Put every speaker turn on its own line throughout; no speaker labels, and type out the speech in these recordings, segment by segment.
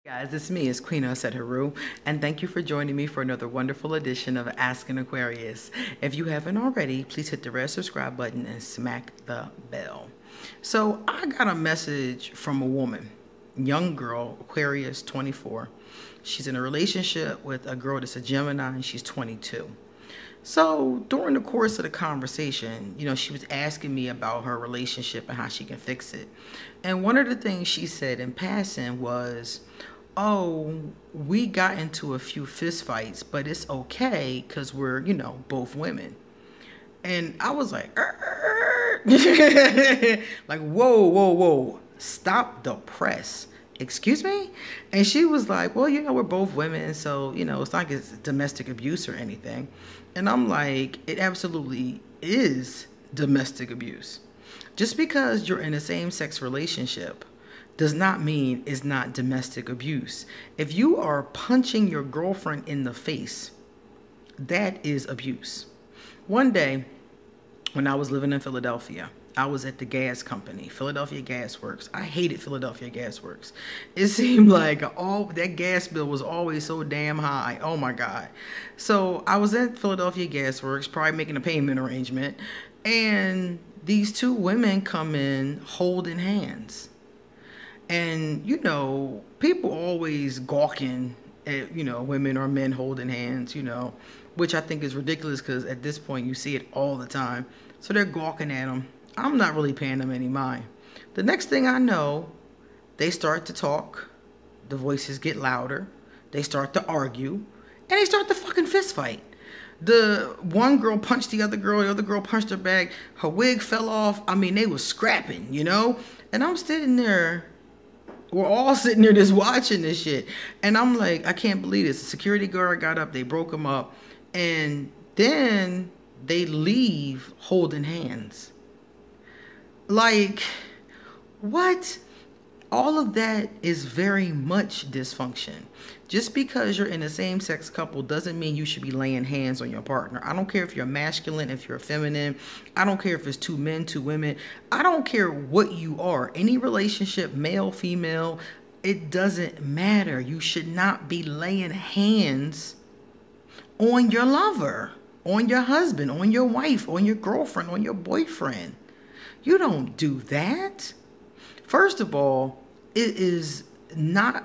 Guys, it's me, it's Queen Said Haru, and thank you for joining me for another wonderful edition of Ask An Aquarius. If you haven't already, please hit the red subscribe button and smack the bell. So I got a message from a woman, young girl, Aquarius, 24. She's in a relationship with a girl that's a Gemini and she's 22. So during the course of the conversation, she was asking me about her relationship and how she can fix it. And one of the things she said in passing was, oh, we got into a few fist fights, but it's okay because we're, both women. And I was like, like, whoa, stop the press. Excuse me? And she was like, well, we're both women, so, it's not like it's domestic abuse or anything. And I'm like, it absolutely is domestic abuse. Just because you're in a same-sex relationship does not mean it's not domestic abuse. If you are punching your girlfriend in the face, that is abuse. One day, when I was living in Philadelphia, I was at the gas company, Philadelphia Gas Works. I hated Philadelphia Gas Works. It seemed like that gas bill was always so damn high. Oh my God. So I was at Philadelphia Gas Works, probably making a payment arrangement, and these two women come in holding hands. And, people always gawking at, women or men holding hands, which I think is ridiculous because at this point you see it all the time. So they're gawking at them. I'm not really paying them any mind. The next thing I know, they start to talk. The voices get louder. They start to argue. And they start to fucking fist fight. The one girl punched the other girl punched her back. Her wig fell off. I mean, they was scrapping, And I'm sitting there. We're all sitting there just watching this shit. And I'm like, I can't believe this. The security guard got up. They broke him up. And then they leave holding hands. Like, what? All of that is very much dysfunction. Just because you're in a same-sex couple doesn't mean you should be laying hands on your partner. I don't care if you're masculine, if you're feminine. I don't care if it's two men, two women. I don't care what you are. Any relationship, male, female, it doesn't matter. You should not be laying hands on your lover, on your husband, on your wife, on your girlfriend, on your boyfriend. You don't do that. First of all, it's not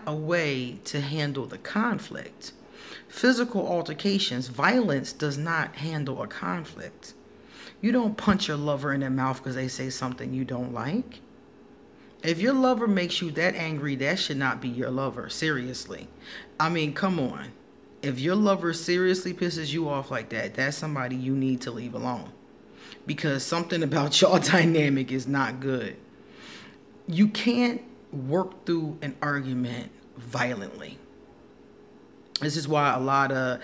a way to handle the conflict. Physical altercations, violence does not handle a conflict. You don't punch your lover in the mouth because they say something you don't like. If your lover makes you that angry, that should not be your lover. Seriously. I mean, come on. If your lover seriously pisses you off like that, that's somebody you need to leave alone. Because something about y'all dynamic is not good. You can't work through an argument violently. This is why a lot of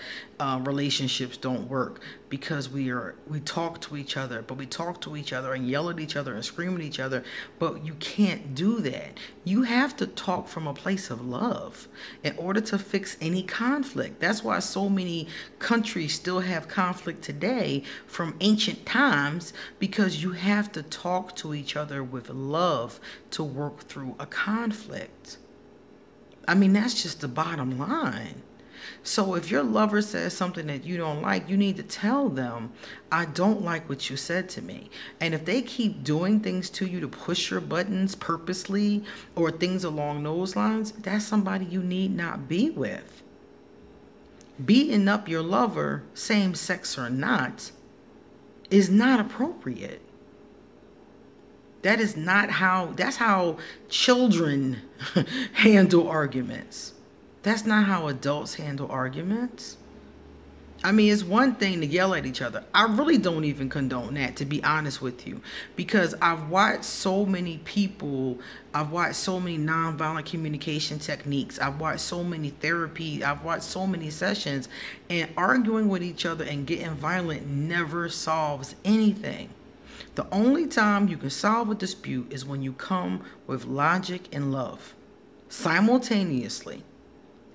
relationships don't work, because we talk to each other, but we talk to each other and yell at each other and scream at each other, but you can't do that. You have to talk from a place of love in order to fix any conflict. That's why so many countries still have conflict today from ancient times, because you have to talk to each other with love to work through a conflict. I mean, that's just the bottom line. So if your lover says something that you don't like, you need to tell them, I don't like what you said to me. And if they keep doing things to you to push your buttons purposely or things along those lines, that's somebody you need not be with. Beating up your lover, same sex or not, is not appropriate. That's how children handle arguments. That's not how adults handle arguments. I mean, it's one thing to yell at each other. I really don't even condone that, to be honest with you, because I've watched so many people. I've watched so many nonviolent communication techniques. I've watched so many therapy. I've watched so many sessions, and arguing with each other and getting violent never solves anything. The only time you can solve a dispute is when you come with logic and love simultaneously.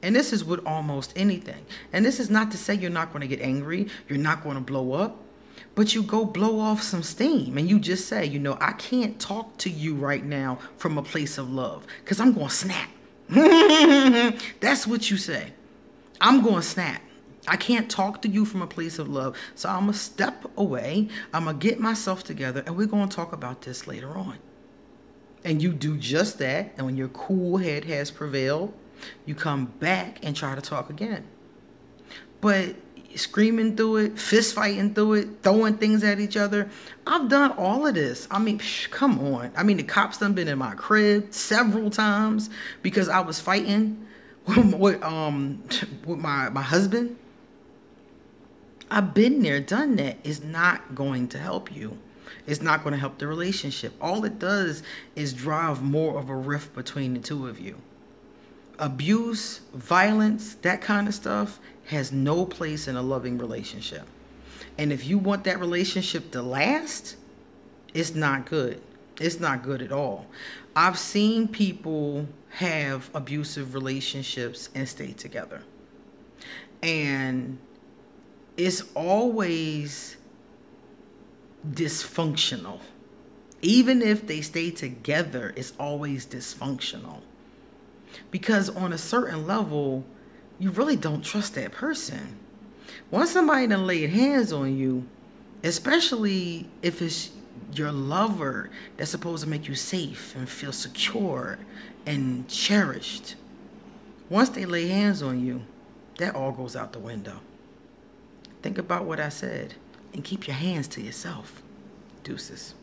And this is with almost anything. And this is not to say you're not going to get angry, you're not going to blow up, but you go blow off some steam and you just say, I can't talk to you right now from a place of love because I'm going to snap. That's what you say. I'm going to snap. I can't talk to you from a place of love. So I'm going to step away. I'm going to get myself together, and we're going to talk about this later on. And you do just that. And when your cool head has prevailed, you come back and try to talk again. But screaming through it, fist fighting through it, throwing things at each other. I've done all of this. I mean, come on. I mean, the cops done been in my crib several times because I was fighting with my husband. I've been there, done that. It's not going to help you. It's not going to help the relationship. All it does is drive more of a rift between the two of you. Abuse, violence, that kind of stuff has no place in a loving relationship. And if you want that relationship to last, it's not good. It's not good at all. I've seen people have abusive relationships and stay together. And it's always dysfunctional. Even if they stay together, it's always dysfunctional. Because on a certain level, you really don't trust that person. Once somebody done laid hands on you, especially if it's your lover that's supposed to make you safe and feel secure and cherished, once they lay hands on you, that all goes out the window. Think about what I said and keep your hands to yourself. Deuces.